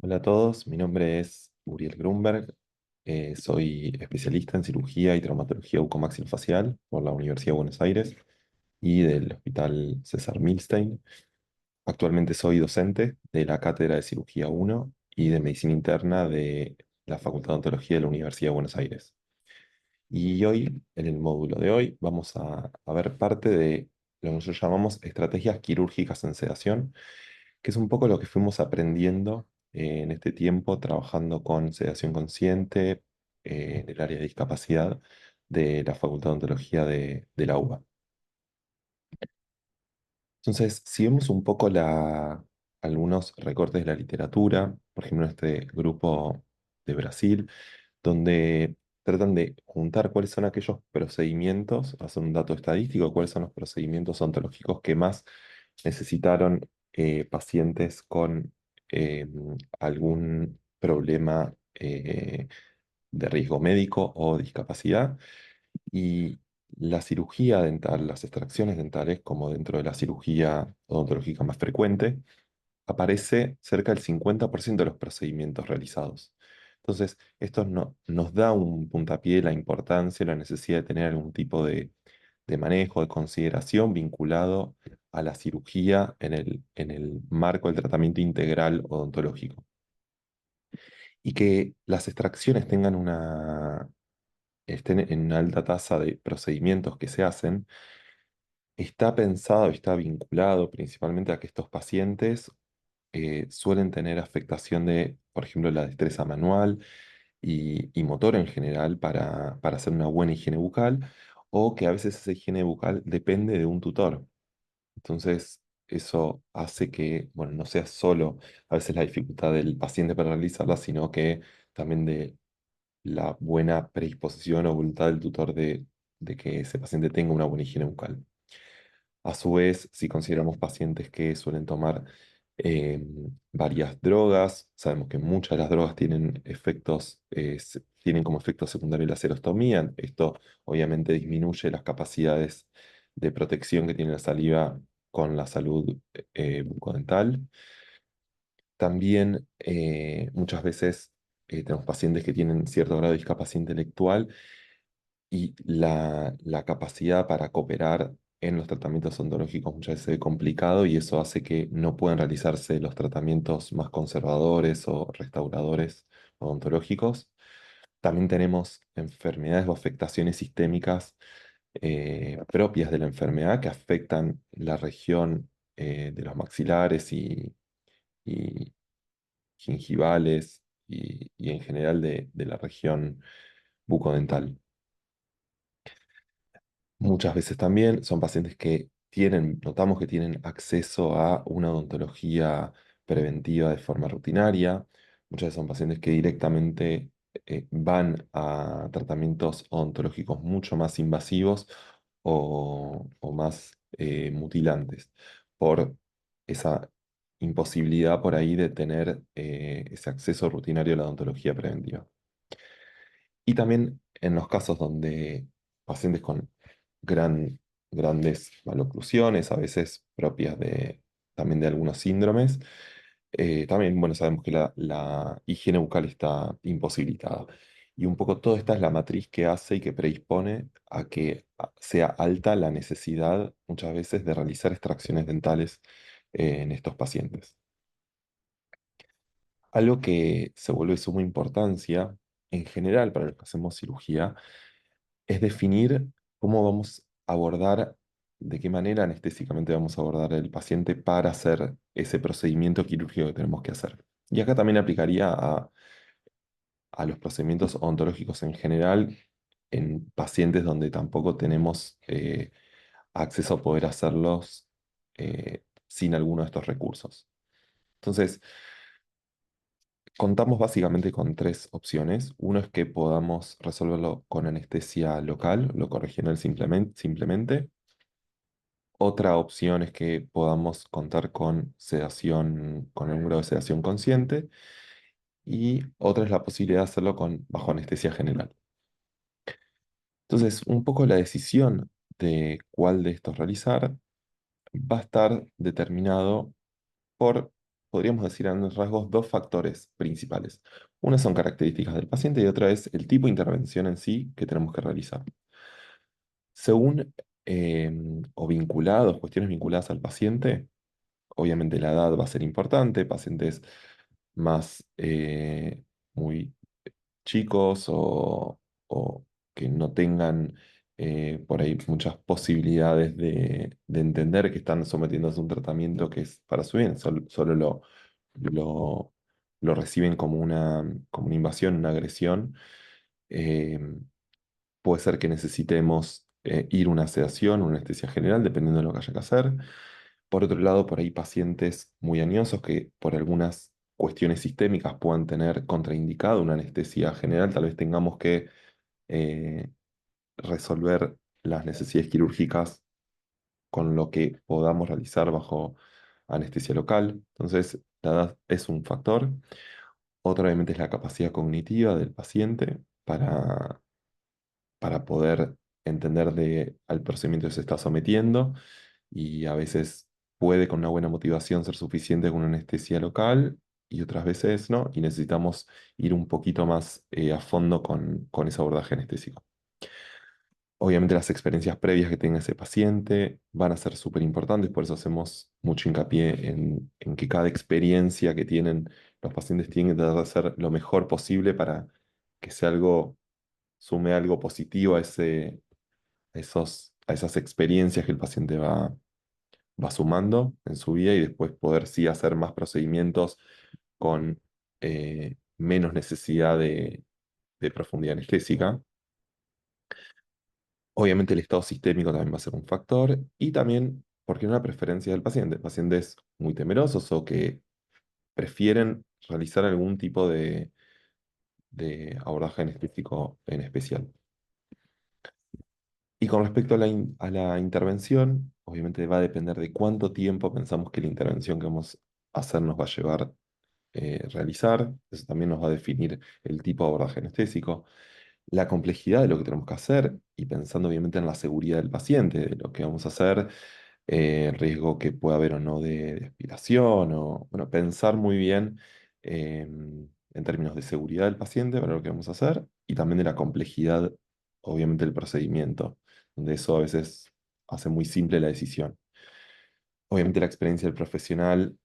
Hola a todos, mi nombre es Uriel Grunberg, soy especialista en cirugía y traumatología bucomaxilofacial por la Universidad de Buenos Aires y del Hospital César Milstein. Actualmente soy docente de la Cátedra de Cirugía 1 y de Medicina Interna de la Facultad de Odontología de la Universidad de Buenos Aires. Y hoy, en el módulo de hoy, vamos a ver parte de lo que nosotros llamamos estrategias quirúrgicas en sedación, que es un poco lo que fuimos aprendiendo en este tiempo trabajando con sedación consciente en el área de discapacidad de la Facultad de Odontología de la UBA. Entonces, si vemos un poco algunos recortes de la literatura, por ejemplo, este grupo de Brasil, donde tratan de juntar cuáles son aquellos procedimientos, hacer un dato estadístico, cuáles son los procedimientos ontológicos que más necesitaron pacientes con eh, algún problema de riesgo médico o discapacidad. Y la cirugía dental, las extracciones dentales, como dentro de la cirugía odontológica más frecuente, aparece cerca del 50% de los procedimientos realizados. Entonces, esto nos da un puntapié de la importancia, la necesidad de tener algún tipo de manejo, de consideración vinculado a la cirugía en el marco del tratamiento integral odontológico. Y que las extracciones estén en una alta tasa de procedimientos que se hacen, está pensado y está vinculado principalmente a que estos pacientes suelen tener afectación de, por ejemplo, la destreza manual y motor en general para hacer una buena higiene bucal, o que a veces esa higiene bucal depende de un tutor. Entonces, eso hace que, bueno, no sea solo a veces la dificultad del paciente para realizarla, sino que también de la buena predisposición o voluntad del tutor de que ese paciente tenga una buena higiene bucal. A su vez, si consideramos pacientes que suelen tomar eh, varias drogas, sabemos que muchas de las drogas tienen tienen como efecto secundario la serostomía. Esto obviamente disminuye las capacidades de protección que tiene la saliva con la salud bucodental. También muchas veces tenemos pacientes que tienen cierto grado de discapacidad intelectual y la capacidad para cooperar en los tratamientos odontológicos muchas veces es complicado, y eso hace que no puedan realizarse los tratamientos más conservadores o restauradores odontológicos. También tenemos enfermedades o afectaciones sistémicas propias de la enfermedad que afectan la región de los maxilares y gingivales y en general de la región bucodental. Muchas veces también son pacientes que notamos que tienen acceso a una odontología preventiva de forma rutinaria. Muchas veces son pacientes que directamente van a tratamientos odontológicos mucho más invasivos o más mutilantes por esa imposibilidad por ahí de tener ese acceso rutinario a la odontología preventiva. Y también en los casos donde pacientes con gran, grandes maloclusiones, a veces propias también de algunos síndromes, también, bueno, sabemos que la higiene bucal está imposibilitada. Y un poco toda esta es la matriz que hace y que predispone a que sea alta la necesidad muchas veces de realizar extracciones dentales en estos pacientes. Algo que se vuelve de suma importancia en general para los que hacemos cirugía es definir cómo vamos a abordar, de qué manera anestésicamente vamos a abordar al paciente para hacer ese procedimiento quirúrgico que tenemos que hacer. Y acá también aplicaría a los procedimientos odontológicos en general en pacientes donde tampoco tenemos acceso a poder hacerlos sin alguno de estos recursos. Entonces, contamos básicamente con tres opciones. Uno es que podamos resolverlo con anestesia local, local regional simplemente. Otra opción es que podamos contar con sedación, con un grado de sedación consciente. Y otra es la posibilidad de hacerlo bajo anestesia general. Entonces, un poco la decisión de cuál de estos realizar va a estar determinado por podríamos decir a grandes rasgos, dos factores principales. Una son características del paciente y otra es el tipo de intervención en sí que tenemos que realizar. Según o vinculados, cuestiones vinculadas al paciente, obviamente la edad va a ser importante, pacientes más muy chicos o que no tengan por ahí muchas posibilidades de entender que están sometiéndose a un tratamiento que es para su bien, solo lo, lo reciben como una invasión, una agresión. eh, Puede ser que necesitemos ir a una sedación, una anestesia general, dependiendo de lo que haya que hacer. Por otro lado, por ahí pacientes muy añosos que por algunas cuestiones sistémicas puedan tener contraindicado una anestesia general, tal vez tengamos que eh, resolver las necesidades quirúrgicas con lo que podamos realizar bajo anestesia local. Entonces, la edad es un factor. Otro, obviamente, es la capacidad cognitiva del paciente para poder entender al procedimiento que se está sometiendo y a veces puede con una buena motivación ser suficiente con una anestesia local y otras veces no, y necesitamos ir un poquito más a fondo con ese abordaje anestésico. Obviamente las experiencias previas que tenga ese paciente van a ser súper importantes, por eso hacemos mucho hincapié en que cada experiencia que tienen los pacientes tienen que tratar de hacer lo mejor posible para que sea algo, sume algo positivo a esas experiencias que el paciente va sumando en su vida y después poder sí hacer más procedimientos con menos necesidad de profundidad anestésica. Obviamente el estado sistémico también va a ser un factor y también, porque una preferencia del paciente, pacientes muy temerosos o que prefieren realizar algún tipo de abordaje anestésico en especial. Y con respecto a a la intervención, obviamente va a depender de cuánto tiempo pensamos que la intervención que vamos a hacer nos va a llevar realizar. Eso también nos va a definir el tipo de abordaje anestésico, la complejidad de lo que tenemos que hacer y pensando obviamente en la seguridad del paciente, de lo que vamos a hacer, el riesgo que pueda haber o no de aspiración, o bueno, pensar muy bien en términos de seguridad del paciente para lo que vamos a hacer y también de la complejidad, obviamente, del procedimiento, donde eso a veces hace muy simple la decisión. Obviamente la experiencia del profesional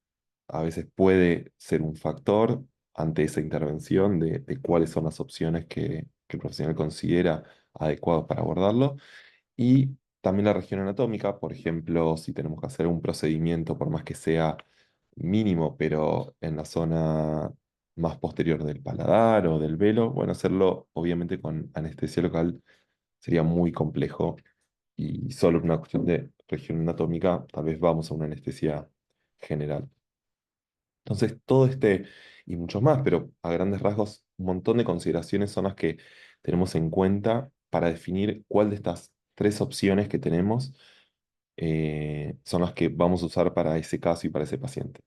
a veces puede ser un factor ante esa intervención de cuáles son las opciones que el profesional considera adecuadas para abordarlo. Y también la región anatómica, por ejemplo, si tenemos que hacer un procedimiento, por más que sea mínimo, pero en la zona más posterior del paladar o del velo, bueno, hacerlo obviamente con anestesia local sería muy complejo y solo por una cuestión de región anatómica, tal vez vamos a una anestesia general. Entonces, todo este y muchos más, pero a grandes rasgos, un montón de consideraciones son las que tenemos en cuenta para definir cuál de estas tres opciones que tenemos son las que vamos a usar para ese caso y para ese paciente.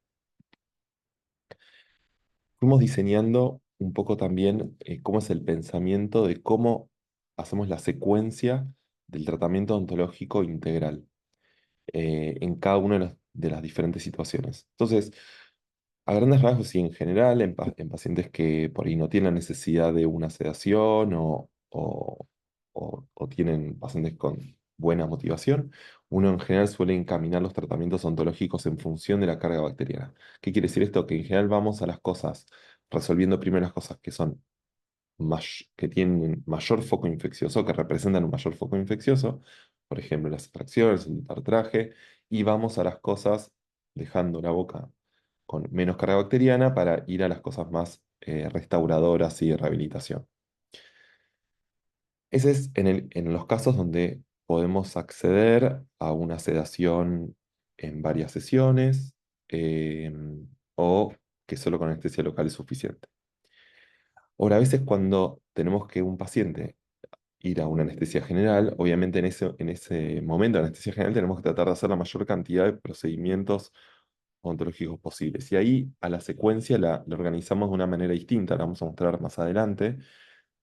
Fuimos diseñando un poco también cómo es el pensamiento de cómo hacemos la secuencia del tratamiento ontológico integral en cada una de las diferentes situaciones. Entonces, a grandes rasgos y en general, en pacientes que por ahí no tienen necesidad de una sedación o tienen pacientes con buena motivación, uno en general suele encaminar los tratamientos ontológicos en función de la carga bacteriana. ¿Qué quiere decir esto? Que en general vamos a las cosas, resolviendo primero las cosas que son que tienen mayor foco infeccioso, que representan un mayor foco infeccioso, por ejemplo, las extracciones, el tartraje, y vamos a las cosas dejando la boca con menos carga bacteriana para ir a las cosas más restauradoras y de rehabilitación. Ese es en los casos donde podemos acceder a una sedación en varias sesiones o que solo con anestesia local es suficiente. Ahora, a veces cuando tenemos que un paciente ir a una anestesia general, obviamente en ese momento de anestesia general tenemos que tratar de hacer la mayor cantidad de procedimientos ontológicos posibles. Y ahí a la secuencia la organizamos de una manera distinta, la vamos a mostrar más adelante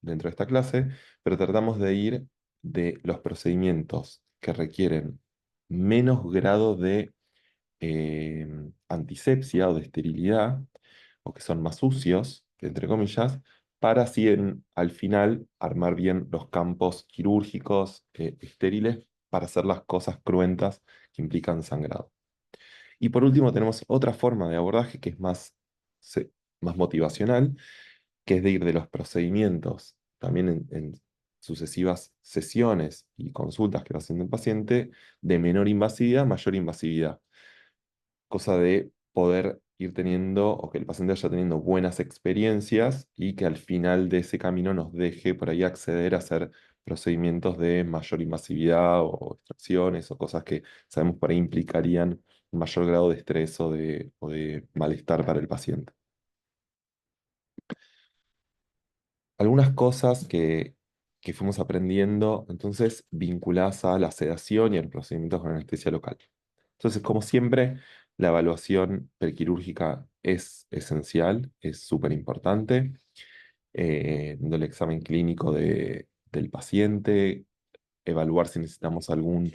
dentro de esta clase, pero tratamos de ir de los procedimientos que requieren menos grado de eh, antisepsia o de esterilidad, o que son más sucios, entre comillas, para así al final armar bien los campos quirúrgicos estériles para hacer las cosas cruentas que implican sangrado. Y por último tenemos otra forma de abordaje que es más motivacional, que es de ir de los procedimientos también en sucesivas sesiones y consultas que va haciendo el paciente, de menor invasividad a mayor invasividad, cosa de poder ir teniendo o que el paciente vaya teniendo buenas experiencias y que al final de ese camino nos deje por ahí acceder a hacer procedimientos de mayor invasividad o extracciones o cosas que sabemos por ahí implicarían un mayor grado de estrés o de malestar para el paciente. Algunas cosas que fuimos aprendiendo, entonces, vinculadas a la sedación y al procedimiento con anestesia local. Entonces, como siempre, la evaluación prequirúrgica es esencial, es súper importante, dando el examen clínico del paciente, evaluar si necesitamos algún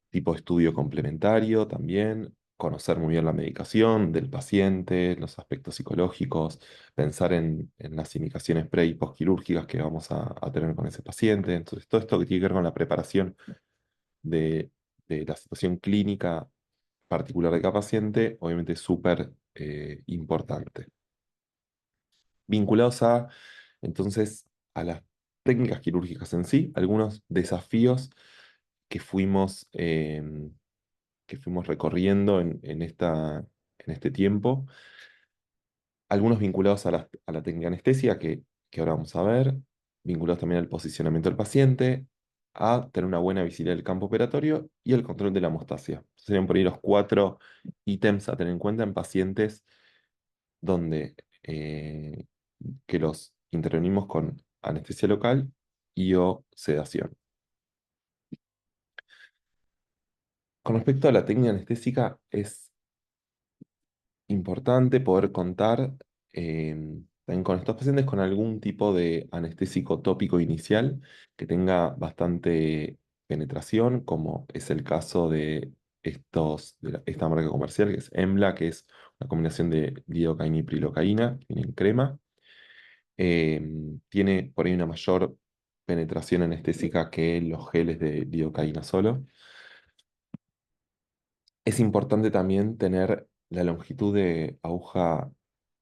tipo de estudio complementario también, conocer muy bien la medicación del paciente, los aspectos psicológicos, pensar en las indicaciones pre y postquirúrgicas que vamos a tener con ese paciente. Entonces, todo esto que tiene que ver con la preparación de, de la situación clínica particular de cada paciente, obviamente es súper importante. Vinculados entonces, a las técnicas quirúrgicas en sí, algunos desafíos que fuimos recorriendo en este tiempo, algunos vinculados a la técnica anestesia, que ahora vamos a ver, vinculados también al posicionamiento del paciente, a tener una buena visibilidad del campo operatorio y el control de la hemostasia. Serían por ahí los cuatro ítems a tener en cuenta en pacientes donde que los intervenimos con anestesia local y o sedación. Con respecto a la técnica anestésica, es importante poder contar también con estos pacientes con algún tipo de anestésico tópico inicial que tenga bastante penetración, como es el caso de esta marca comercial que es Embla, que es una combinación de lidocaína y prilocaína, viene en crema. Tiene por ahí una mayor penetración anestésica que los geles de lidocaína solo. Es importante también tener la longitud de aguja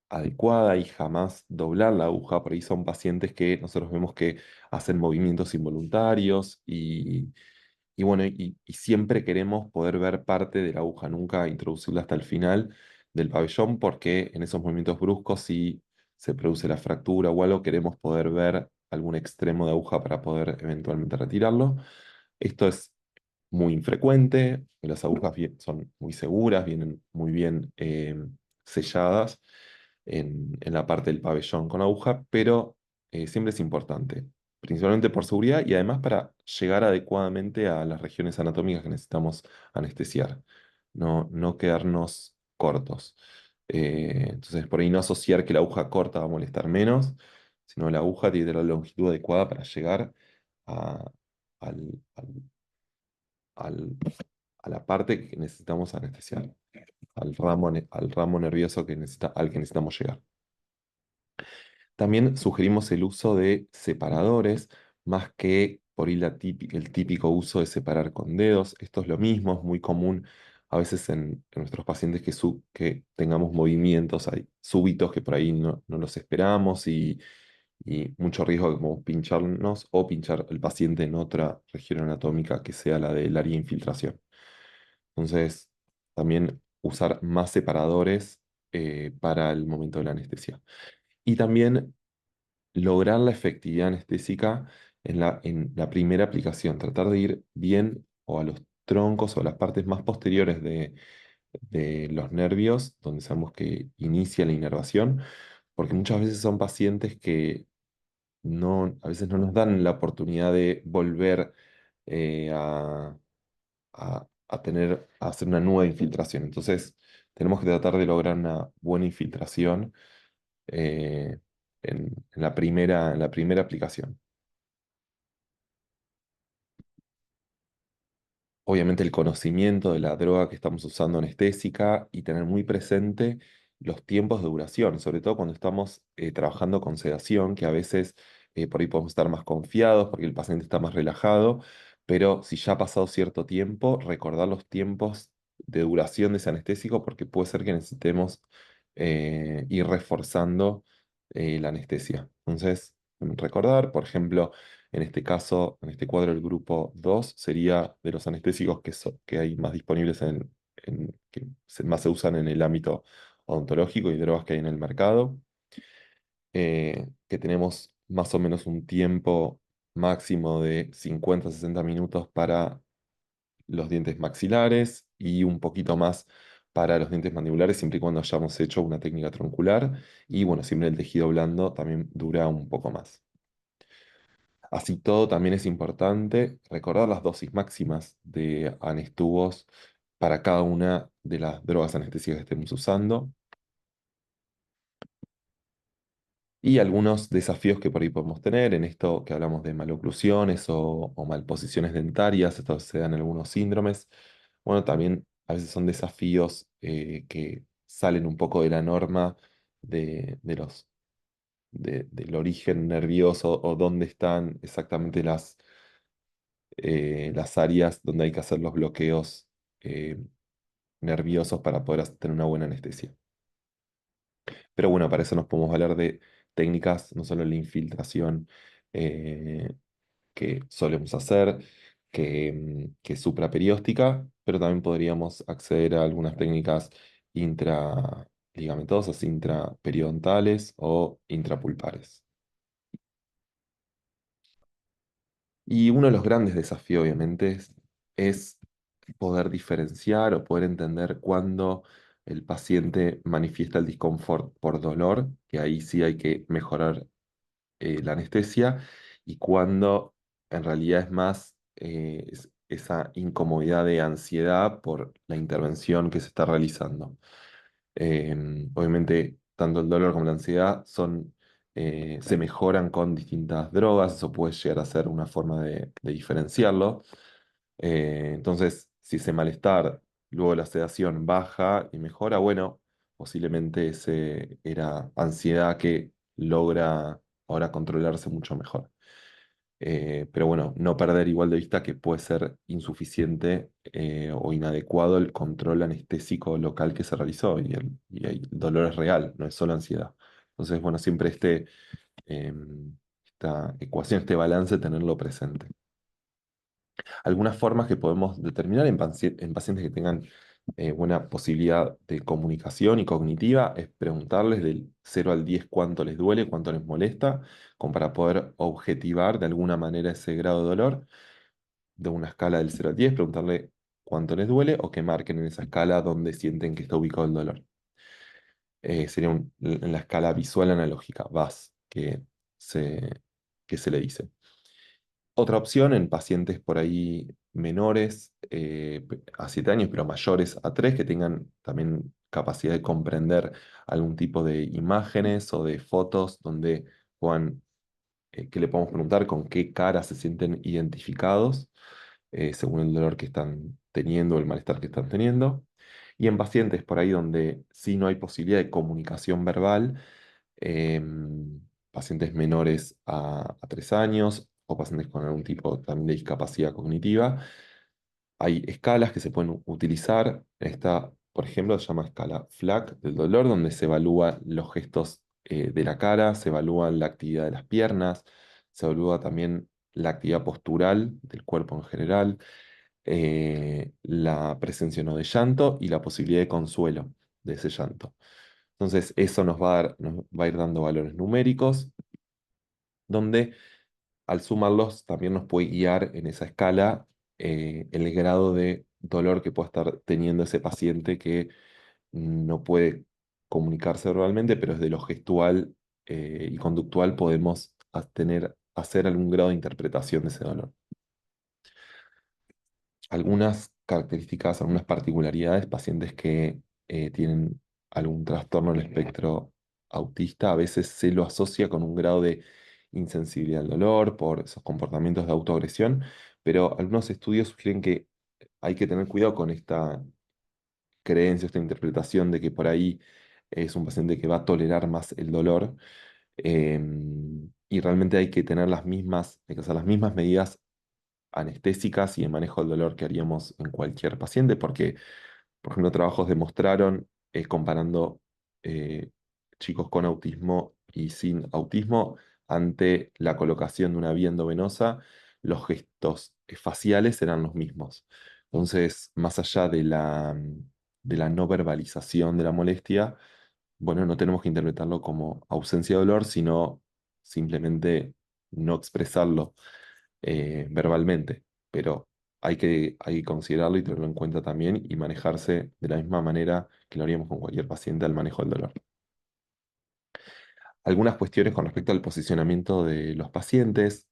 adecuada y jamás doblar la aguja. Por ahí son pacientes que nosotros vemos que hacen movimientos involuntarios y bueno, y siempre queremos poder ver parte de la aguja, nunca introducirla hasta el final del pabellón porque en esos movimientos bruscos si se produce la fractura o algo, queremos poder ver algún extremo de aguja para poder eventualmente retirarlo. Esto es muy infrecuente, las agujas son muy seguras, vienen muy bien selladas en la parte del pabellón con aguja, pero siempre es importante, principalmente por seguridad y además para llegar adecuadamente a las regiones anatómicas que necesitamos anestesiar, no quedarnos cortos. Entonces, por ahí no asociar que la aguja corta va a molestar menos, sino la aguja tiene la longitud adecuada para llegar a- al al- a la parte que necesitamos anestesiar, al ramo nervioso al que necesitamos llegar. También sugerimos el uso de separadores, más que por ahí el típico uso de separar con dedos. Esto es lo mismo, es muy común a veces en nuestros pacientes que tengamos movimientos ahí, súbitos que por ahí no los esperamos y mucho riesgo de como pincharnos o pinchar el paciente en otra región anatómica que sea la del área de infiltración. Entonces, también usar más separadores para el momento de la anestesia. Y también lograr la efectividad anestésica en la primera aplicación, tratar de ir bien o a los troncos o a las partes más posteriores de los nervios, donde sabemos que inicia la inervación, porque muchas veces son pacientes que a veces no nos dan la oportunidad de volver eh, a, a hacer una nueva infiltración. Entonces, tenemos que tratar de lograr una buena infiltración eh, en la primera aplicación. obviamente el conocimiento de la droga que estamos usando anestésica y tener muy presente los tiempos de duración, sobre todo cuando estamos trabajando con sedación, que a veces por ahí podemos estar más confiados porque el paciente está más relajado, pero si ya ha pasado cierto tiempo, recordar los tiempos de duración de ese anestésico porque puede ser que necesitemos ir reforzando la anestesia. Entonces, recordar, por ejemplo, en este caso, en este cuadro, el grupo 2 sería de los anestésicos que hay más disponibles más se usan en el ámbito odontológico y drogas que hay en el mercado, que tenemos más o menos un tiempo máximo de 50 a 60 minutos para los dientes maxilares y un poquito más para los dientes mandibulares, siempre y cuando hayamos hecho una técnica troncular. Y bueno, siempre el tejido blando también dura un poco más. Así todo, también es importante recordar las dosis máximas de anestubos para cada una de las drogas anestésicas que estemos usando y algunos desafíos que por ahí podemos tener en esto que hablamos de maloclusiones o malposiciones dentarias, esto se dan en algunos síndromes. Bueno, también a veces son desafíos que salen un poco de la norma del origen nervioso o dónde están exactamente las áreas donde hay que hacer los bloqueos eh, nerviosos para poder tener una buena anestesia. Pero bueno, para eso nos podemos hablar de técnicas, no solo la infiltración eh, que solemos hacer, que es supraperióstica, pero también podríamos acceder a algunas técnicas intraligamentosas, intraperiodontal o intrapulpares. Y uno de los grandes desafíos, obviamente, es poder diferenciar o poder entender cuándo el paciente manifiesta el disconfort por dolor, que ahí sí hay que mejorar la anestesia, y cuándo en realidad es más esa incomodidad de ansiedad por la intervención que se está realizando. Obviamente, tanto el dolor como la ansiedad se mejoran con distintas drogas, eso puede llegar a ser una forma de diferenciarlo. Entonces, si ese malestar, luego la sedación baja y mejora, bueno, posiblemente ese era ansiedad que logra ahora controlarse mucho mejor. Pero bueno, no perder igual de vista que puede ser insuficiente o inadecuado el control anestésico local que se realizó y el dolor es real, no es solo ansiedad. Entonces, bueno, siempre esta ecuación, este balance, tenerlo presente. Algunas formas que podemos determinar en pacientes que tengan buena posibilidad de comunicación y cognitiva es preguntarles del 0 al 10 cuánto les duele, cuánto les molesta, como para poder objetivar de alguna manera ese grado de dolor. De una escala del 0 al 10, preguntarle cuánto les duele o que marquen en esa escala donde sienten que está ubicado el dolor. Sería en la escala visual analógica, VAS, se, que se le dice. Otra opción en pacientes por ahí menores a 7 años, pero mayores a 3 que tengan también capacidad de comprender algún tipo de imágenes o de fotos donde puedan, que le podemos preguntar con qué cara se sienten identificados según el dolor que están teniendo o el malestar que están teniendo. Y en pacientes por ahí donde sí no hay posibilidad de comunicación verbal, pacientes menores a 3 años o pacientes con algún tipo también de discapacidad cognitiva. Hay escalas que se pueden utilizar. Esta, por ejemplo, se llama escala FLAC del dolor, donde se evalúan los gestos de la cara, se evalúa la actividad de las piernas, se evalúa también la actividad postural del cuerpo en general, la presencia o no de llanto y la posibilidad de consuelo de ese llanto. Entonces, eso nos va a ir dando valores numéricos, donde al sumarlos también nos puede guiar en esa escala el grado de dolor que puede estar teniendo ese paciente que no puede comunicarse verbalmente, pero desde lo gestual y conductual podemos hacer algún grado de interpretación de ese dolor. Algunas características, algunas particularidades, pacientes que tienen algún trastorno del espectro autista, a veces se lo asocia con un grado de insensibilidad al dolor por esos comportamientos de autoagresión, pero algunos estudios sugieren que hay que tener cuidado con esta creencia, esta interpretación de que por ahí es un paciente que va a tolerar más el dolor. Y realmente hay que tener hay que hacer las mismas medidas anestésicas y de manejo del dolor que haríamos en cualquier paciente, porque, por ejemplo, trabajos demostraron, comparando eh, chicos con autismo y sin autismo, ante la colocación de una vía endovenosa, los gestos faciales eran los mismos. Entonces, más allá de la no verbalización de la molestia, bueno, no tenemos que interpretarlo como ausencia de dolor, sino simplemente no expresarlo verbalmente. Pero hay que considerarlo y tenerlo en cuenta también y manejarse de la misma manera que lo haríamos con cualquier paciente al manejo del dolor. Algunas cuestiones con respecto al posicionamiento de los pacientes,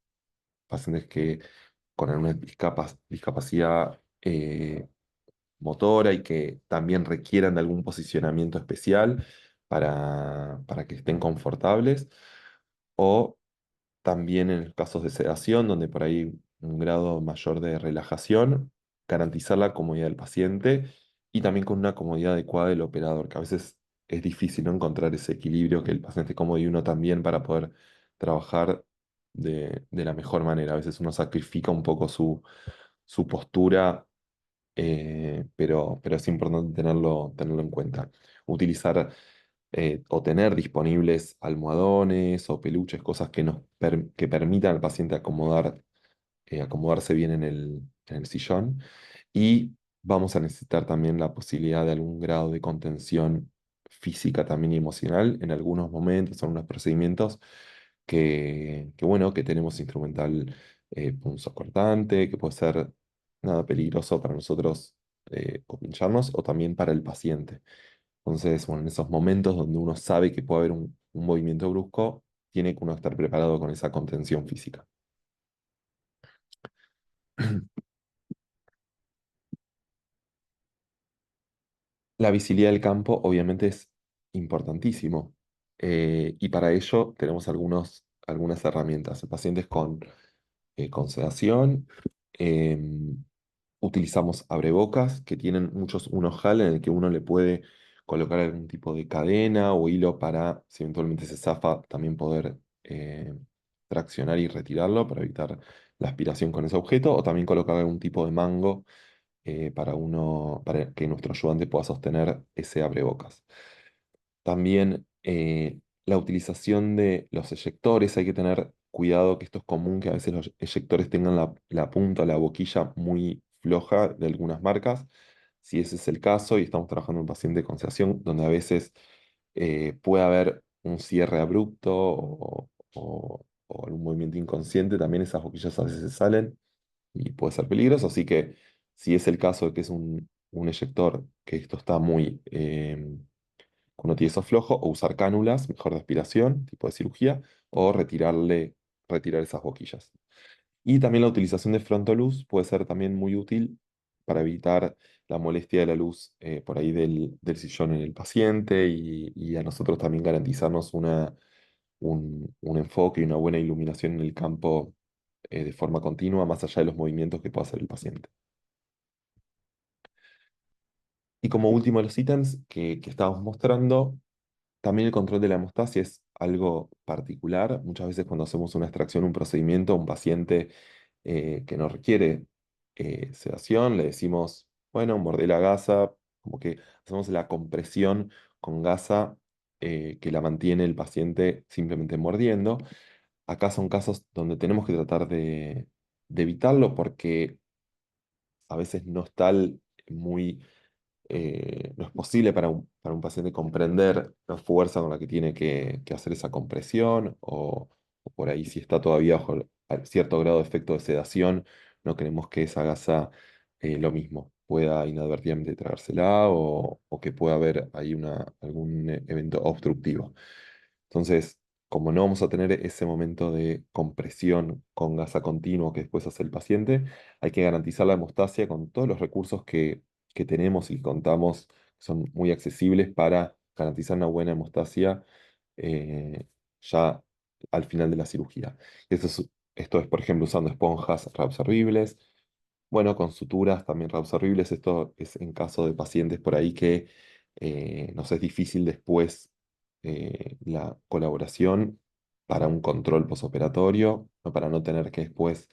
pacientes que con alguna discapacidad motora y que también requieran de algún posicionamiento especial para que estén confortables, o también en los casos de sedación, donde por ahí un grado mayor de relajación, garantizar la comodidad del paciente y también con una comodidad adecuada del operador, que a veces es difícil, ¿no?, encontrar ese equilibrio, que el paciente esté cómodo y uno también, para poder trabajar de la mejor manera. A veces uno sacrifica un poco su postura, pero es importante tenerlo en cuenta. Utilizar o tener disponibles almohadones o peluches, cosas que permitan al paciente acomodarse bien en el sillón. Y vamos a necesitar también la posibilidad de algún grado de contención física también y emocional en algunos momentos, en algunos procedimientos bueno, que tenemos instrumental punzocortante, que puede ser nada peligroso para nosotros o pincharnos, o también para el paciente. Entonces, bueno, en esos momentos donde uno sabe que puede haber un movimiento brusco, tiene que uno estar preparado con esa contención física. La visibilidad del campo obviamente es importantísimo, y para ello tenemos algunas herramientas. Pacientes con sedación, em, utilizamos abrebocas que tienen muchos un ojal en el que uno le puede colocar algún tipo de cadena o hilo para, si eventualmente se zafa, también poder traccionar y retirarlo para evitar la aspiración con ese objeto, o también colocar algún tipo de mango para que nuestro ayudante pueda sostener ese abrebocas. También la utilización de los eyectores, hay que tener cuidado, que esto es común, que a veces los eyectores tengan la punta, la boquilla muy floja de algunas marcas. Si ese es el caso y estamos trabajando en un paciente con sedación, donde a veces puede haber un cierre abrupto o algún movimiento inconsciente, también esas boquillas a veces se salen y puede ser peligroso. Así que si es el caso de que es un eyector, que esto está muy, uno tiene eso flojo, o usar cánulas, mejor de aspiración, tipo de cirugía, o retirar esas boquillas. Y también la utilización de frontoluz puede ser también muy útil para evitar la molestia de la luz por ahí del sillón en el paciente, y a nosotros también garantizarnos un enfoque y una buena iluminación en el campo de forma continua, más allá de los movimientos que pueda hacer el paciente. Y como último de los ítems que estábamos mostrando, también el control de la hemostasia es algo particular. Muchas veces cuando hacemos una extracción, un procedimiento, un paciente que no requiere sedación, le decimos, bueno, mordé la gasa, como que hacemos la compresión con gasa que la mantiene el paciente simplemente mordiendo. Acá son casos donde tenemos que tratar de evitarlo, porque a veces no está muy no es posible para un paciente comprender la fuerza con la que tiene que hacer esa compresión, o por ahí, si está todavía bajo cierto grado de efecto de sedación, no queremos que esa gasa, lo mismo, pueda inadvertidamente tragársela, o que pueda haber ahí algún evento obstructivo. Entonces, como no vamos a tener ese momento de compresión con gasa continua que después hace el paciente, hay que garantizar la hemostasia con todos los recursos que tenemos y contamos, que son muy accesibles para garantizar una buena hemostasia eh, ya al final de la cirugía. Esto es, por ejemplo, usando esponjas reabsorbibles, Bueno, con suturas también reabsorbibles, esto es en caso de pacientes por ahí que nos es difícil después la colaboración para un control posoperatorio o para no tener que después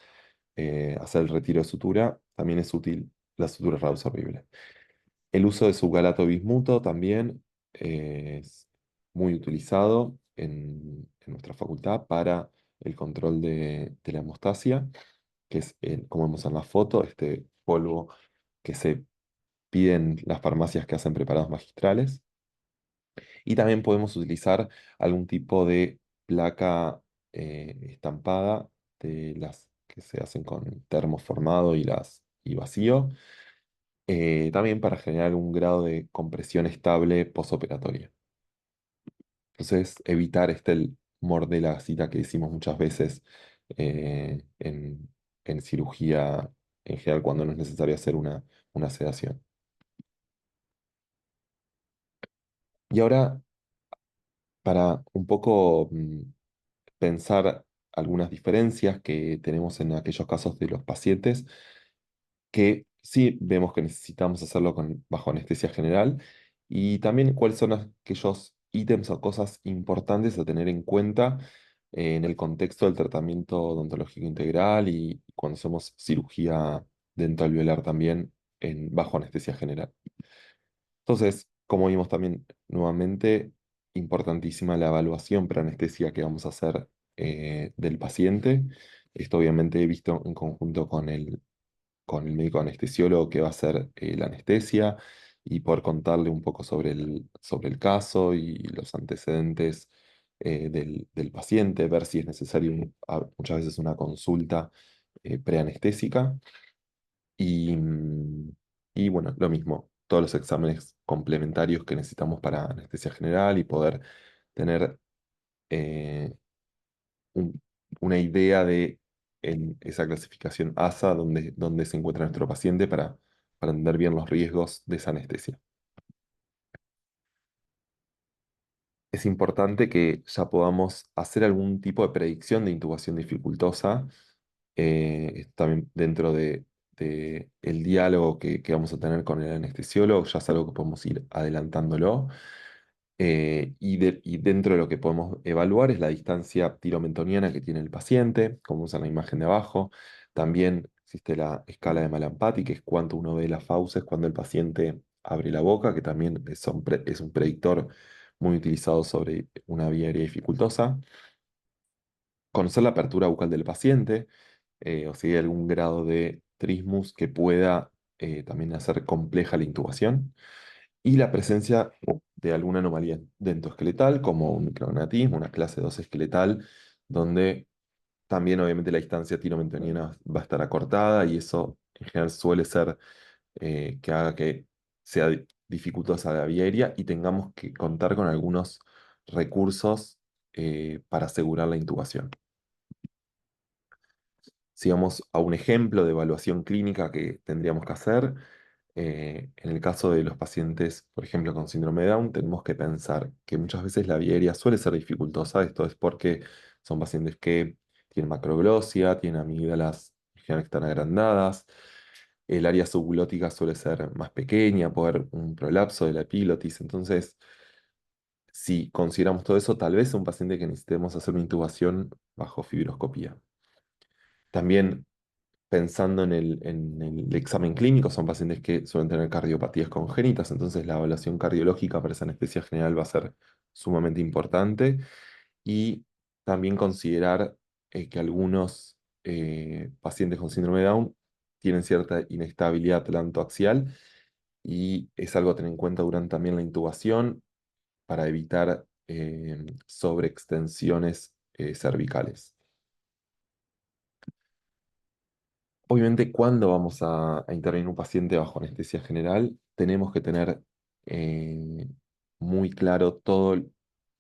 hacer el retiro de sutura, también es útil la sutura reabsorbible. El uso de subgalato bismuto también es muy utilizado en nuestra facultad para el control de la hemostasia, que es, como vemos en la foto, este polvo que se pide en las farmacias que hacen preparados magistrales. Y también podemos utilizar algún tipo de placa estampada de las que se hacen con termoformado y vacío, también para generar un grado de compresión estable posoperatoria. Entonces, evitar el mordé la gasita que decimos muchas veces en cirugía en general cuando no es necesario hacer una sedación. Y ahora, para un poco pensar algunas diferencias que tenemos en aquellos casos de los pacientes que sí vemos que necesitamos hacerlo bajo anestesia general y también cuáles son aquellos ítems o cosas importantes a tener en cuenta en el contexto del tratamiento odontológico integral y cuando hacemos cirugía dental alveolar también bajo anestesia general. Entonces, como vimos también nuevamente, importantísima la evaluación preanestesia que vamos a hacer del paciente. Esto obviamente visto en conjunto con el médico anestesiólogo que va a hacer la anestesia y poder contarle un poco sobre el caso y los antecedentes del paciente, ver si es necesario muchas veces una consulta preanestésica y, y bueno, lo mismo, todos los exámenes complementarios que necesitamos para anestesia general y poder tener eh, un- una idea de en esa clasificación ASA donde se encuentra nuestro paciente para entender bien los riesgos de esa anestesia. Es importante que ya podamos hacer algún tipo de predicción de intubación dificultosa, también dentro de el diálogo que vamos a tener con el anestesiólogo, ya es algo que podemos ir adelantándolo. Y dentro de lo que podemos evaluar es la distancia tiromentoniana que tiene el paciente, como vemos en la imagen de abajo. También existe la escala de Malampati, que es cuánto uno ve las fauces cuando el paciente abre la boca, que también es un predictor muy utilizado sobre una vía aérea dificultosa. Conocer la apertura bucal del paciente, o si hay algún grado de trismus que pueda también hacer compleja la intubación y la presencia de alguna anomalía dentoesqueletal, como un micrognatismo, una clase 2 esqueletal, donde también obviamente la distancia tiro-mentoniana va a estar acortada y eso en general suele ser que haga que sea dificultosa la vía aérea y tengamos que contar con algunos recursos para asegurar la intubación. Si vamos a un ejemplo de evaluación clínica que tendríamos que hacer, en el caso de los pacientes, por ejemplo, con síndrome de Down, tenemos que pensar que muchas veces la vía aérea suele ser dificultosa. Esto es porque son pacientes que tienen macroglossia, tienen amígdalas en general que están agrandadas, el área subglótica suele ser más pequeña, puede haber un prolapso de la epiglotis. Entonces, si consideramos todo eso, tal vez es un paciente que necesitemos hacer una intubación bajo fibroscopía. También pensando en el examen clínico, son pacientes que suelen tener cardiopatías congénitas, entonces la evaluación cardiológica para esa anestesia general va a ser sumamente importante y también considerar que algunos pacientes con síndrome de Down tienen cierta inestabilidad atlantoaxial y es algo a tener en cuenta durante también la intubación para evitar sobreextensiones cervicales. Obviamente, cuando vamos a intervenir un paciente bajo anestesia general, tenemos que tener eh, muy claro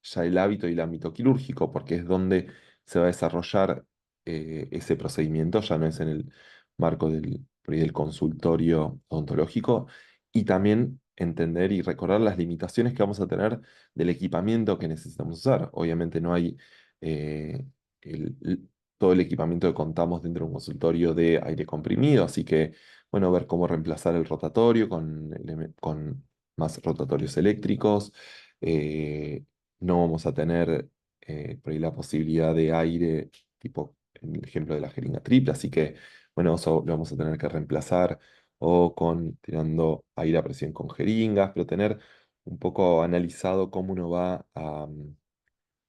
ya el hábito y el ámbito quirúrgico, porque es donde se va a desarrollar ese procedimiento, ya no es en el marco por ahí del consultorio odontológico, y también entender y recordar las limitaciones que vamos a tener del equipamiento que necesitamos usar. Obviamente no hay todo el equipamiento que contamos dentro de un consultorio de aire comprimido, así que, bueno, ver cómo reemplazar el rotatorio con más rotatorios eléctricos. Eh, no vamos a tener por ahí la posibilidad de aire, tipo en el ejemplo de la jeringa triple, así que, bueno, eso lo vamos a tener que reemplazar o con tirando aire a presión con jeringas, pero tener un poco analizado cómo uno va a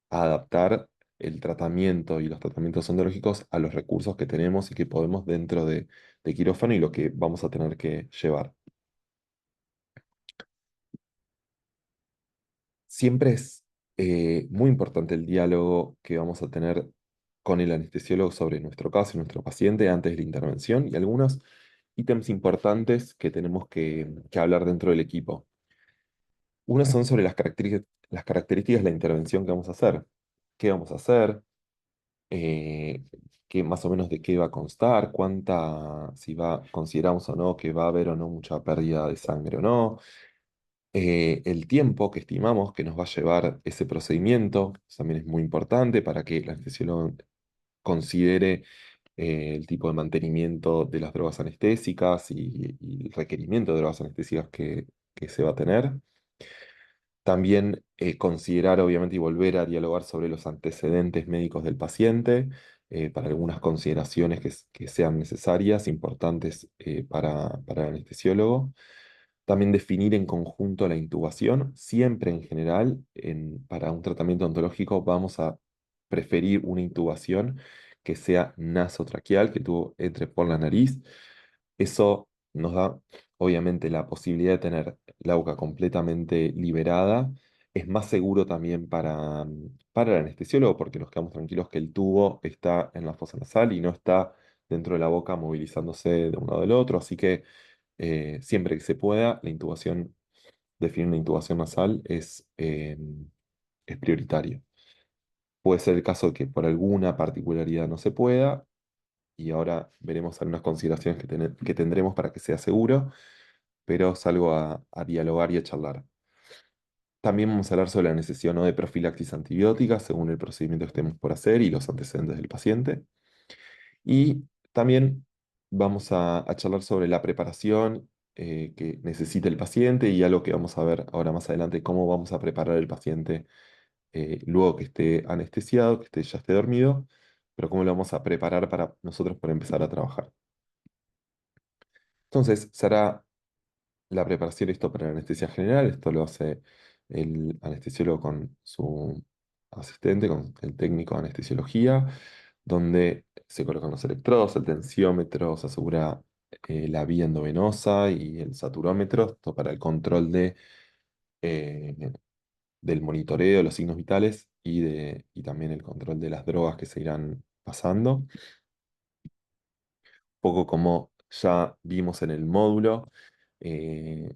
adaptar el tratamiento y los tratamientos odontológicos a los recursos que tenemos y que podemos dentro de quirófano y lo que vamos a tener que llevar. Siempre es muy importante el diálogo que vamos a tener con el anestesiólogo sobre nuestro caso y nuestro paciente antes de la intervención y algunos ítems importantes que tenemos que hablar dentro del equipo. Uno son sobre las características de la intervención que vamos a hacer. ¿Qué vamos a hacer? eh, Más o menos de qué va a constar, si consideramos o no que va a haber o no mucha pérdida de sangre o no, el tiempo que estimamos que nos va a llevar ese procedimiento, eso también es muy importante para que el anestesiólogo considere el tipo de mantenimiento de las drogas anestésicas y el requerimiento de drogas anestésicas que se va a tener. También considerar, obviamente, y volver a dialogar sobre los antecedentes médicos del paciente, para algunas consideraciones que sean necesarias, importantes para el anestesiólogo. También definir en conjunto la intubación. Siempre en general, para un tratamiento ontológico vamos a preferir una intubación que sea nasotraqueal, que tú entre por la nariz. Eso nos da, obviamente, la posibilidad de tener la boca completamente liberada. Es más seguro también para el anestesiólogo porque nos quedamos tranquilos que el tubo está en la fosa nasal y no está dentro de la boca movilizándose de un lado del otro. Así que siempre que se pueda, definir una intubación nasal es prioritario. Puede ser el caso de que por alguna particularidad no se pueda, y ahora veremos algunas consideraciones que tendremos para que sea seguro, pero es algo a dialogar y a charlar. También vamos a hablar sobre la necesidad o no de profilaxis antibiótica según el procedimiento que estemos por hacer y los antecedentes del paciente. Y también vamos a charlar sobre la preparación que necesita el paciente y algo que vamos a ver ahora más adelante, cómo vamos a preparar el paciente luego que esté anestesiado, ya esté dormido, pero cómo lo vamos a preparar para nosotros para empezar a trabajar. Entonces, se hará la preparación, esto para la anestesia general, esto lo hace el anestesiólogo con su asistente, con el técnico de anestesiología, donde se colocan los electrodos, el tensiómetro, se asegura la vía endovenosa y el saturómetro, esto para el control eh, del monitoreo de los signos vitales y también el control de las drogas que se irán pasando. Un poco como ya vimos en el módulo eh,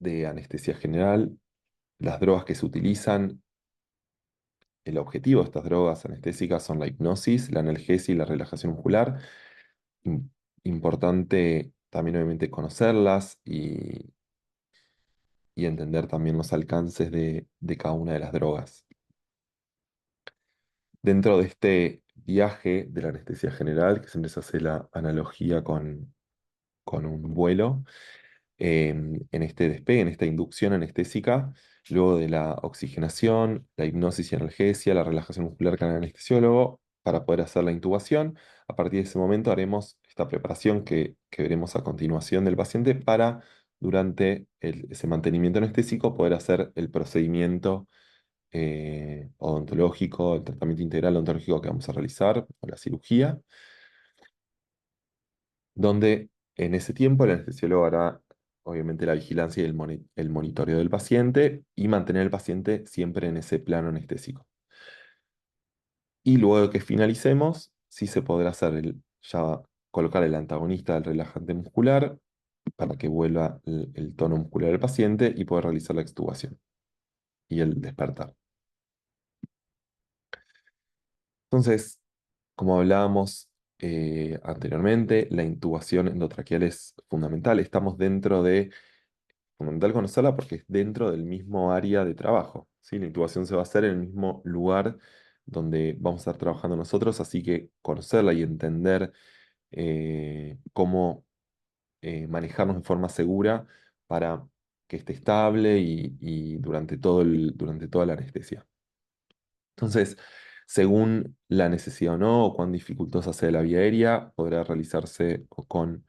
de anestesia general, las drogas que se utilizan, el objetivo de estas drogas anestésicas son la hipnosis, la analgesia y la relajación muscular. Im- Importante también obviamente conocerlas y entender también los alcances de cada una de las drogas. Dentro de este viaje de la anestesia general, que siempre se hace la analogía con un vuelo, en este despegue, en esta inducción anestésica, luego de la oxigenación, la hipnosis y analgesia, la relajación muscular con el anestesiólogo, para poder hacer la intubación. A partir de ese momento haremos esta preparación que veremos a continuación del paciente para, durante ese mantenimiento anestésico, poder hacer el procedimiento odontológico, el tratamiento integral odontológico que vamos a realizar, o la cirugía, donde en ese tiempo el anestesiólogo hará obviamente la vigilancia y el monitoreo del paciente y mantener al paciente siempre en ese plano anestésico. Y luego de que finalicemos, sí se podrá hacer ya colocar el antagonista del relajante muscular para que vuelva el tono muscular del paciente y poder realizar la extubación y el despertar. Entonces, como hablábamos anteriormente, la intubación endotraqueal es fundamental. Fundamental conocerla porque es dentro del mismo área de trabajo, ¿sí? La intubación se va a hacer en el mismo lugar donde vamos a estar trabajando nosotros, así que conocerla y entender cómo manejarnos de forma segura para que esté estable y durante durante toda la anestesia. Entonces, según la necesidad o no, o cuán dificultosa sea la vía aérea, podrá realizarse o con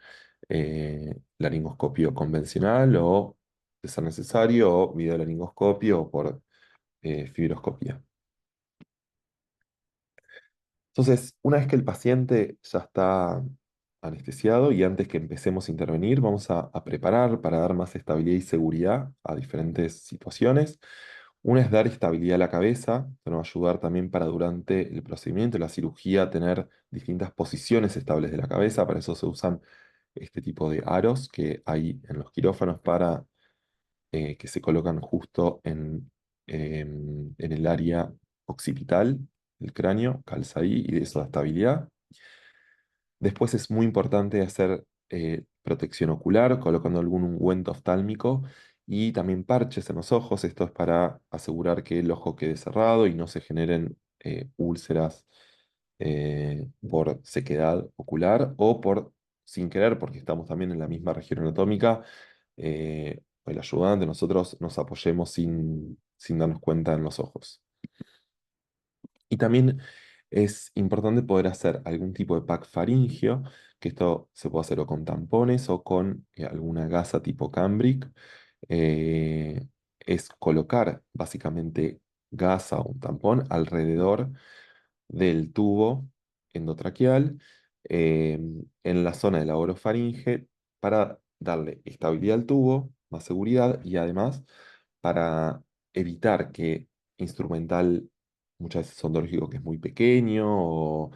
laringoscopio convencional o, de ser necesario, o videolaringoscopio o por fibroscopía. Entonces, una vez que el paciente ya está anestesiado y antes que empecemos a intervenir, vamos a preparar para dar más estabilidad y seguridad a diferentes situaciones. Una es dar estabilidad a la cabeza, pero va a ayudar también para durante el procedimiento, la cirugía, tener distintas posiciones estables de la cabeza. Para eso se usan este tipo de aros que hay en los quirófanos para que se colocan justo en el área occipital del cráneo, calza ahí y de eso da estabilidad. Después es muy importante hacer protección ocular, colocando algún ungüento oftálmico y también parches en los ojos. Esto es para asegurar que el ojo quede cerrado y no se generen úlceras por sequedad ocular o por sin querer, porque estamos también en la misma región anatómica. El ayudante, nosotros nos apoyemos sin darnos cuenta en los ojos. Y también es importante poder hacer algún tipo de pack faríngeo, que esto se puede hacer o con tampones o con alguna gasa tipo Cambric. Eh, es colocar básicamente gasa o un tampón alrededor del tubo endotraqueal eh, en la zona de la orofaringe para darle estabilidad al tubo, más seguridad y además para evitar que instrumental, muchas veces odontológico que es muy pequeño o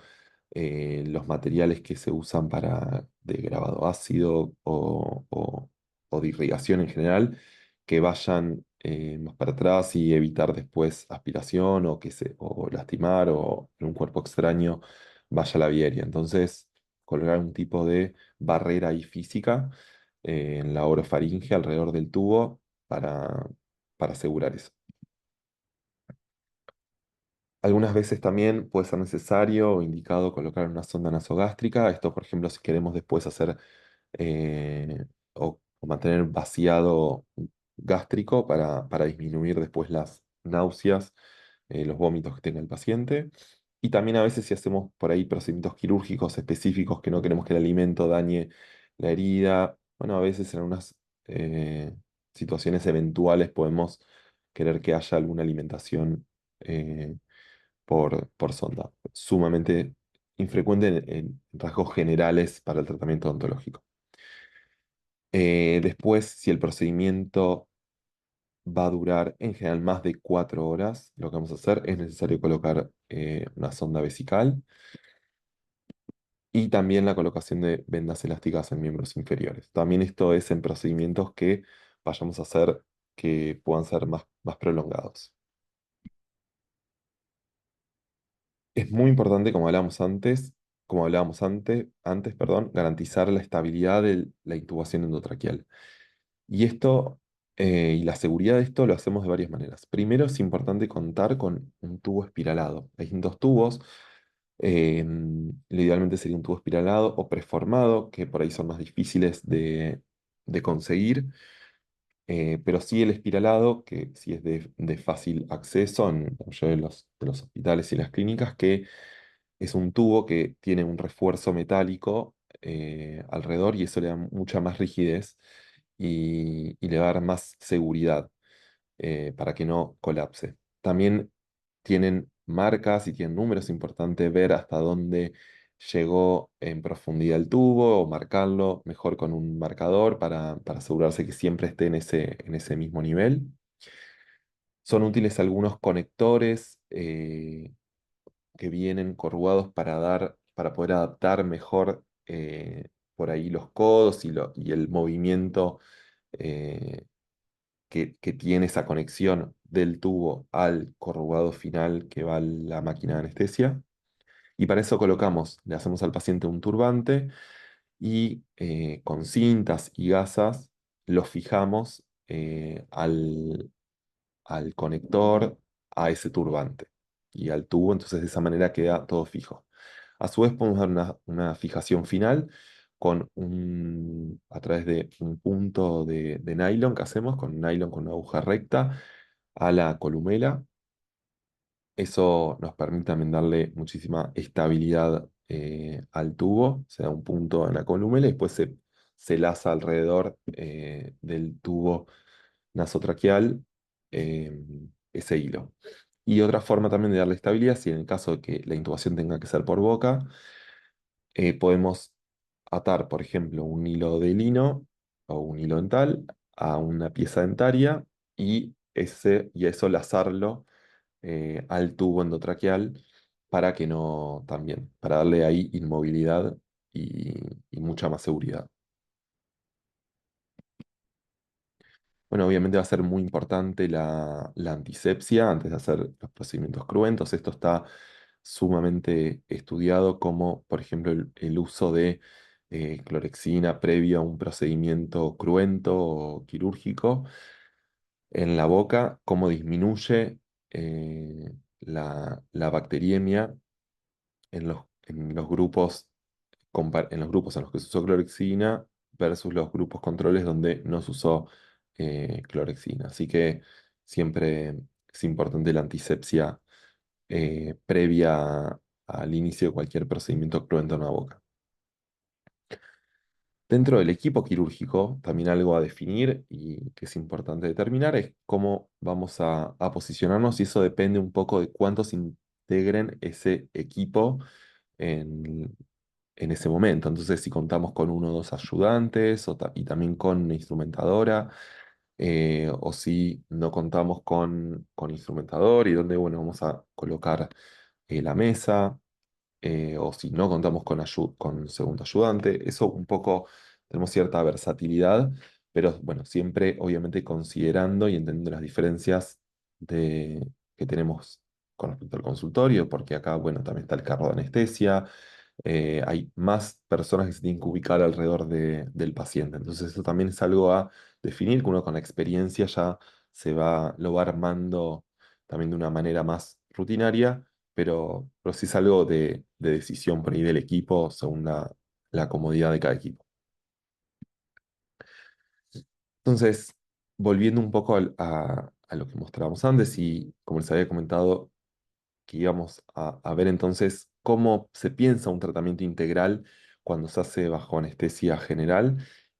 los materiales que se usan para de grabado ácido o de irrigación en general, que vayan más para atrás y evitar después aspiración o lastimar o en un cuerpo extraño vaya a la vía aérea. Entonces, colocar un tipo de barrera ahí física en la orofaringe alrededor del tubo para asegurar eso. Algunas veces también puede ser necesario o indicado colocar una sonda nasogástrica. Esto, por ejemplo, si queremos después hacer o mantener vaciado gástrico para disminuir después las náuseas, los vómitos que tenga el paciente. Y también a veces si hacemos por ahí procedimientos quirúrgicos específicos que no queremos que el alimento dañe la herida. Bueno, a veces en algunas situaciones eventuales podemos querer que haya alguna alimentación por sonda. Sumamente infrecuente en rasgos generales para el tratamiento odontológico. Después, si el procedimiento va a durar en general más de 4 horas, lo que vamos a hacer es necesario colocar una sonda vesical y también la colocación de vendas elásticas en miembros inferiores. También esto es en procedimientos que vayamos a hacer que puedan ser más prolongados. Es muy importante, como hablábamos antes, perdón, garantizar la estabilidad de la intubación endotraqueal. Y esto, y la seguridad de esto lo hacemos de varias maneras. Primero es importante contar con un tubo espiralado. Hay distintos tubos. Lo idealmente sería un tubo espiralado o preformado, que por ahí son más difíciles de conseguir. Pero sí el espiralado, que sí es de fácil acceso en la mayoría de los hospitales y las clínicas, que es un tubo que tiene un refuerzo metálico alrededor y eso le da mucha más rigidez y le va a dar más seguridad para que no colapse. También tienen marcas y tienen números, es importante ver hasta dónde llegó en profundidad el tubo o marcarlo mejor con un marcador para asegurarse que siempre esté en ese mismo nivel. Son útiles algunos conectores que vienen corrugados para poder adaptar mejor por ahí los codos y el movimiento eh, que tiene esa conexión del tubo al corrugado final que va a la máquina de anestesia. Y para eso colocamos, le hacemos al paciente un turbante y con cintas y gasas lo fijamos al conector a ese turbante. y al tubo, entonces de esa manera queda todo fijo. A su vez podemos dar una fijación final a través de un punto de nylon que hacemos con nylon con una aguja recta a la columela. Eso nos permite también darle muchísima estabilidad al tubo. Se da un punto en la columela y después se laza alrededor del tubo nasotraqueal eh, ese hilo. Y otra forma también de darle estabilidad, si en el caso de que la intubación tenga que ser por boca, podemos atar, por ejemplo, un hilo de lino o un hilo dental a una pieza dentaria y eso lazarlo al tubo endotraqueal para que no, también, para darle ahí inmovilidad y mucha más seguridad. Bueno, obviamente va a ser muy importante la antisepsia antes de hacer los procedimientos cruentos. Esto está sumamente estudiado como, por ejemplo, el uso de clorexina previo a un procedimiento cruento o quirúrgico en la boca, cómo disminuye la bacteriemia en los grupos, en los grupos en los que se usó clorexina versus los grupos controles donde no se usó clorexina. Así que siempre es importante la antisepsia previa al inicio de cualquier procedimiento cruento en la boca. Dentro del equipo quirúrgico, también algo a definir y que es importante determinar es cómo vamos a posicionarnos y eso depende un poco de cuántos integren ese equipo en, en ese momento. Entonces, si contamos con uno o dos ayudantes y también con una instrumentadora, o si no contamos con instrumentador y donde, bueno, vamos a colocar la mesa, o si no contamos con segundo ayudante. Eso un poco, tenemos cierta versatilidad, pero bueno, siempre obviamente considerando y entendiendo las diferencias que tenemos con respecto al consultorio, porque acá, bueno, también está el carro de anestesia, hay más personas que se tienen que ubicar alrededor del paciente. Entonces eso también es algo a definir, que uno con la experiencia ya lo va armando también de una manera más rutinaria, pero sí es algo de decisión por ahí del equipo según la comodidad de cada equipo. Entonces, volviendo un poco a lo que mostrábamos antes y como les había comentado, que íbamos a ver entonces cómo se piensa un tratamiento integral cuando se hace bajo anestesia general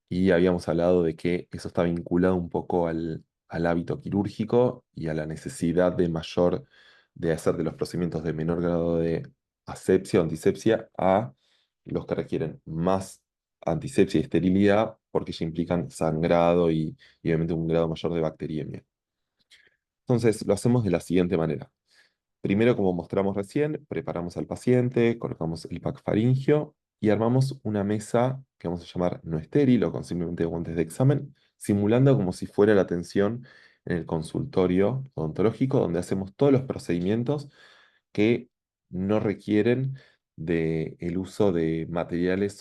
y habíamos hablado de que eso está vinculado un poco al hábito quirúrgico y a la necesidad de hacer de los procedimientos de menor grado de asepsia o antisepsia a los que requieren más antisepsia y esterilidad porque ya implican sangrado y obviamente un grado mayor de bacteriemia. Entonces lo hacemos de la siguiente manera. Primero, como mostramos recién, preparamos al paciente, colocamos el pack faríngeo y armamos una mesa que vamos a llamar no estéril o con simplemente guantes de examen, simulando como si fuera la atención en el consultorio odontológico, donde hacemos todos los procedimientos que no requieren el uso de materiales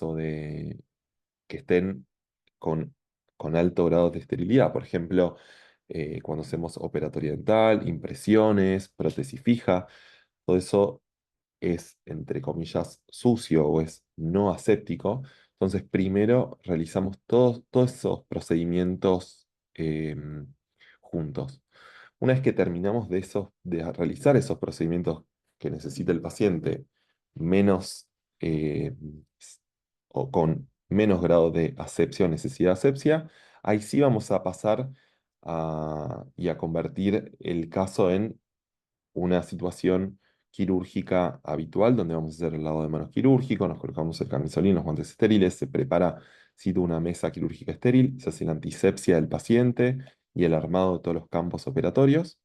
que estén con, con alto grado de esterilidad. Por ejemplo, cuando hacemos operatoria dental, impresiones, prótesis fija, todo eso es, entre comillas, sucio o es no aséptico. Entonces, primero realizamos todos esos procedimientos juntos. Una vez que terminamos de realizar esos procedimientos que necesita el paciente, menos eh, o con menos grado de asepsia o necesidad de asepsia, ahí sí vamos a pasar y a convertir el caso en una situación quirúrgica habitual, donde vamos a hacer el lavado de manos quirúrgico, nos colocamos el camisolín, los guantes estériles, se prepara, cito, una mesa quirúrgica estéril, se hace la antisepsia del paciente y el armado de todos los campos operatorios.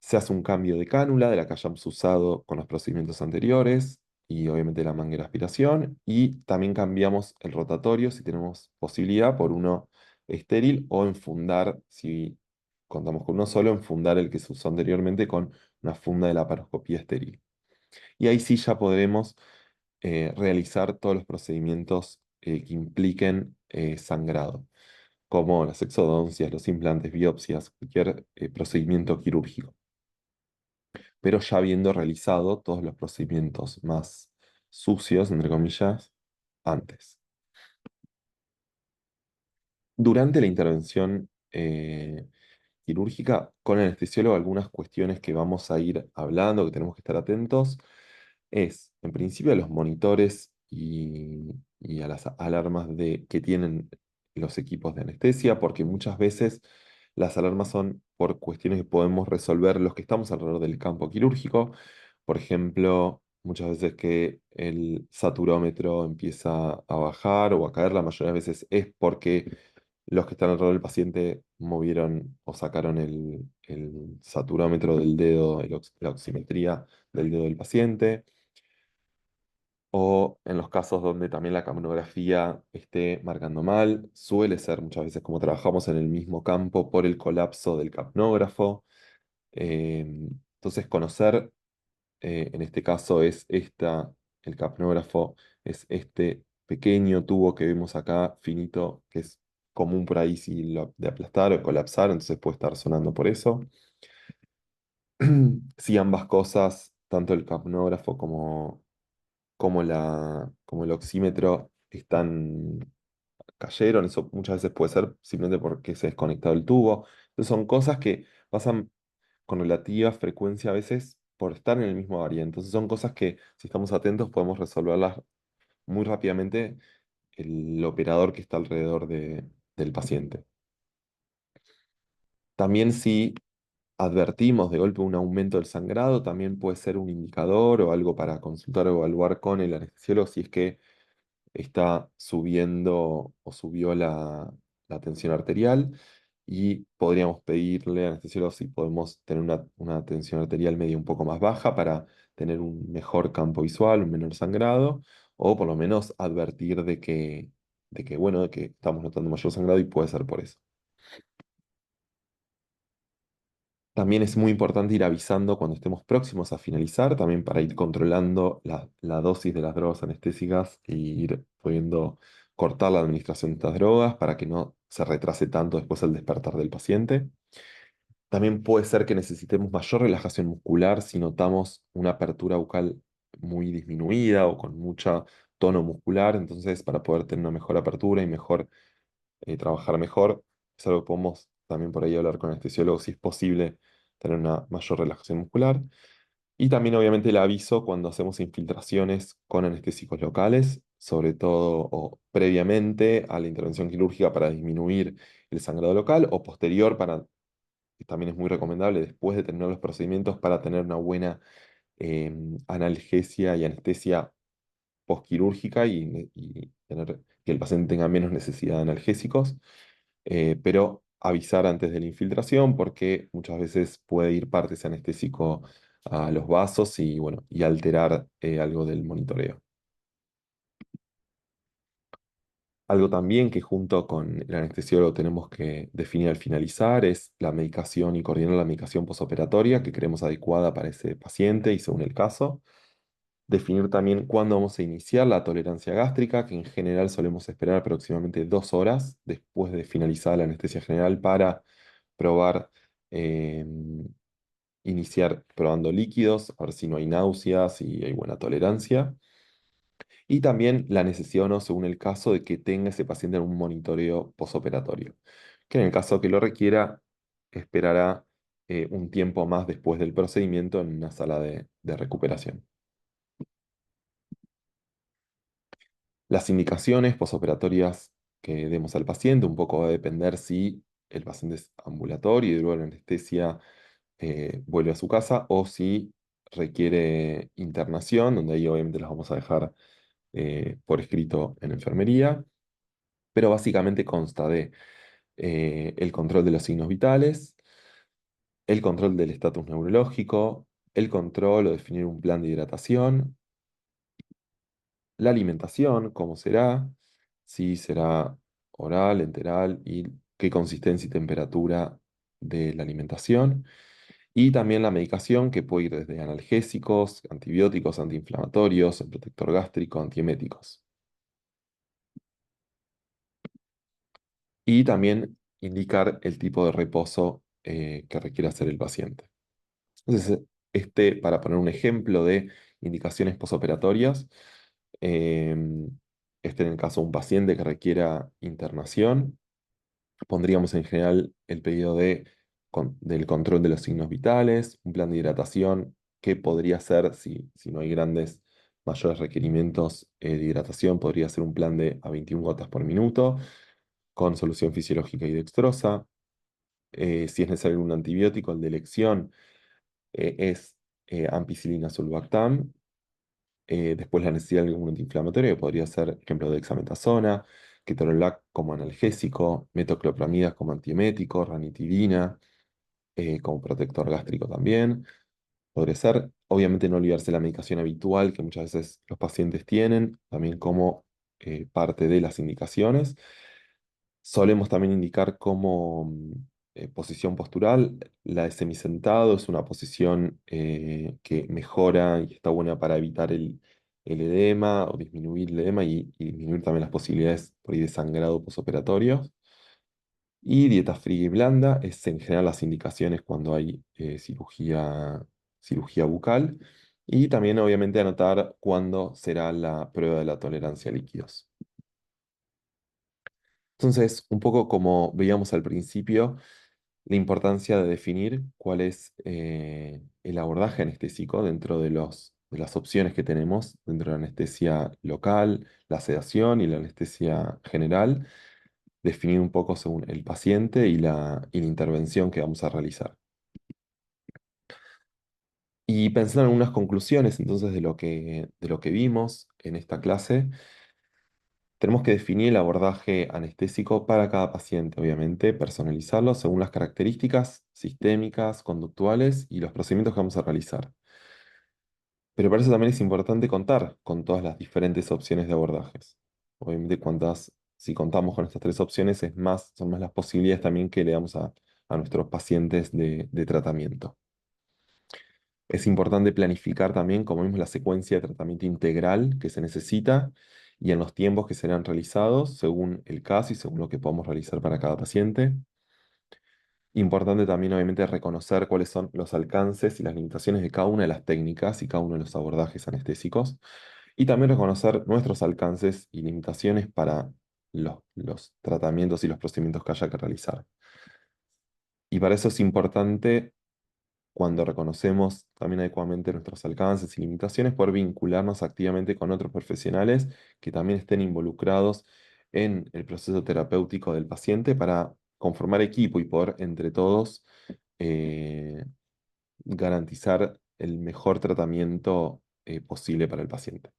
Se hace un cambio de cánula de la que hayamos usado con los procedimientos anteriores y obviamente la manguera de aspiración. Y también cambiamos el rotatorio si tenemos posibilidad por uno estéril o enfundar, si contamos con uno solo, enfundar el que se usó anteriormente con una funda de laparoscopía estéril. Y ahí sí ya podremos realizar todos los procedimientos que impliquen sangrado, como las exodoncias, los implantes, biopsias, cualquier procedimiento quirúrgico. pero ya habiendo realizado todos los procedimientos más sucios, entre comillas, antes. Durante la intervención quirúrgica, con el anestesiólogo, algunas cuestiones que vamos a ir hablando, que tenemos que estar atentos, es, en principio, a los monitores y a las alarmas que tienen los equipos de anestesia, porque muchas veces las alarmas son por cuestiones que podemos resolver los que estamos alrededor del campo quirúrgico. Por ejemplo, muchas veces que el saturómetro empieza a bajar o a caer, la mayoría de veces es porque los que están alrededor del paciente movieron o sacaron el saturómetro del dedo, la oximetría del dedo del paciente, o en los casos donde también la capnografía esté marcando mal, suele ser muchas veces como trabajamos en el mismo campo por el colapso del capnógrafo. Entonces, conocer, en este caso el capnógrafo es este pequeño tubo que vemos acá, finito, que es común por ahí si lo de aplastar o colapsar, entonces puede estar sonando por eso. Si ambas cosas, tanto el capnógrafo como el oxímetro, cayeron, eso muchas veces puede ser simplemente porque se ha desconectado el tubo. Entonces son cosas que pasan con relativa frecuencia a veces por estar en el mismo área. Entonces son cosas que si estamos atentos podemos resolverlas muy rápidamente el operador que está alrededor del paciente. También si advertimos de golpe un aumento del sangrado, también puede ser un indicador o algo para consultar o evaluar con el anestesiólogo si es que está subiendo o subió la tensión arterial, y podríamos pedirle al anestesiólogo si podemos tener una tensión arterial media un poco más baja para tener un mejor campo visual, un menor sangrado, o por lo menos advertir bueno, de que estamos notando mayor sangrado y puede ser por eso. También es muy importante ir avisando cuando estemos próximos a finalizar, también para ir controlando la dosis de las drogas anestésicas e ir pudiendo cortar la administración de estas drogas para que no se retrase tanto después el despertar del paciente. También puede ser que necesitemos mayor relajación muscular si notamos una apertura bucal muy disminuida o con mucha tono muscular, entonces para poder tener una mejor apertura y trabajar mejor. Es algo que podemos también por ahí hablar con el anestesiólogo si es posible tener una mayor relajación muscular. Y también obviamente el aviso cuando hacemos infiltraciones con anestésicos locales, sobre todo o previamente a la intervención quirúrgica para disminuir el sangrado local, o posterior para, que también es muy recomendable después de terminar los procedimientos, para tener una buena analgesia y anestesia postquirúrgica y tener que el paciente tenga menos necesidad de analgésicos, pero avisar antes de la infiltración porque muchas veces puede ir parte ese anestésico a los vasos y, bueno, y alterar algo del monitoreo. Algo también que junto con el anestesiólogo tenemos que definir al finalizar es la medicación y coordinar la medicación posoperatoria que creemos adecuada para ese paciente y según el caso. Definir también cuándo vamos a iniciar la tolerancia gástrica, que en general solemos esperar aproximadamente 2 horas después de finalizar la anestesia general para probar, eh, iniciar probando líquidos, a ver si no hay náuseas, si hay buena tolerancia. Y también la necesidad o no, según el caso, de que tenga ese paciente un monitoreo posoperatorio, que en el caso que lo requiera, esperará un tiempo más después del procedimiento en una sala de recuperación. Las indicaciones posoperatorias que demos al paciente un poco va a depender si el paciente es ambulatorio y luego la anestesia vuelve a su casa, o si requiere internación, donde ahí obviamente las vamos a dejar por escrito en enfermería, pero básicamente consta de el control de los signos vitales, el control del estatus neurológico, el control o definir un plan de hidratación, la alimentación, cómo será, si será oral, enteral y qué consistencia y temperatura de la alimentación. Y también la medicación que puede ir desde analgésicos, antibióticos, antiinflamatorios, el protector gástrico, antieméticos. Y también indicar el tipo de reposo que requiere hacer el paciente. Entonces, Para poner un ejemplo de indicaciones posoperatorias, em, en el caso de un paciente que requiera internación, pondríamos en general el pedido del control de los signos vitales, un plan de hidratación, que podría ser, si no hay mayores requerimientos de hidratación, podría ser un plan de a 21 gotas por minuto, con solución fisiológica y dextrosa. Si es necesario un antibiótico, el de elección es ampicilina sulbactam. Después la necesidad de algún antiinflamatorio, que podría ser, por ejemplo, dexametasona, ketorolac como analgésico, metoclopramida como antiemético, ranitidina como protector gástrico también. Podría ser, obviamente, no olvidarse la medicación habitual que muchas veces los pacientes tienen, también como parte de las indicaciones. Solemos también indicar como posición postural. La de semisentado es una posición que mejora y está buena para evitar el edema o disminuir el edema y disminuir también las posibilidades por ahí de sangrado posoperatorio. Y dieta fría y blanda es en general las indicaciones cuando hay cirugía bucal. Y también obviamente anotar cuándo será la prueba de la tolerancia a líquidos. Entonces, un poco como veíamos al principio, la importancia de definir cuál es el abordaje anestésico dentro de las opciones que tenemos dentro de la anestesia local, la sedación y la anestesia general, definir un poco según el paciente y la intervención que vamos a realizar. Y pensando en algunas conclusiones entonces de lo que vimos en esta clase, tenemos que definir el abordaje anestésico para cada paciente, obviamente, personalizarlo según las características sistémicas, conductuales y los procedimientos que vamos a realizar. Pero para eso también es importante contar con todas las diferentes opciones de abordajes. Obviamente, si contamos con estas tres opciones, son más las posibilidades también que le damos a nuestros pacientes de tratamiento. Es importante planificar también, como vimos, la secuencia de tratamiento integral que se necesita y en los tiempos que serán realizados según el caso y según lo que podamos realizar para cada paciente. Importante también, obviamente, reconocer cuáles son los alcances y las limitaciones de cada una de las técnicas y cada uno de los abordajes anestésicos. Y también reconocer nuestros alcances y limitaciones para los tratamientos y los procedimientos que haya que realizar. Y para eso es importante cuando reconocemos también adecuadamente nuestros alcances y limitaciones, poder vincularnos activamente con otros profesionales que también estén involucrados en el proceso terapéutico del paciente para conformar equipo y poder entre todos eh, garantizar el mejor tratamiento posible para el paciente.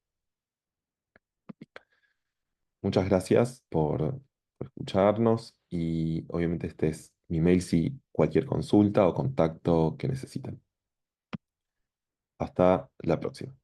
Muchas gracias por escucharnos y obviamente este es mi mail si cualquier consulta o contacto que necesiten. Hasta la próxima.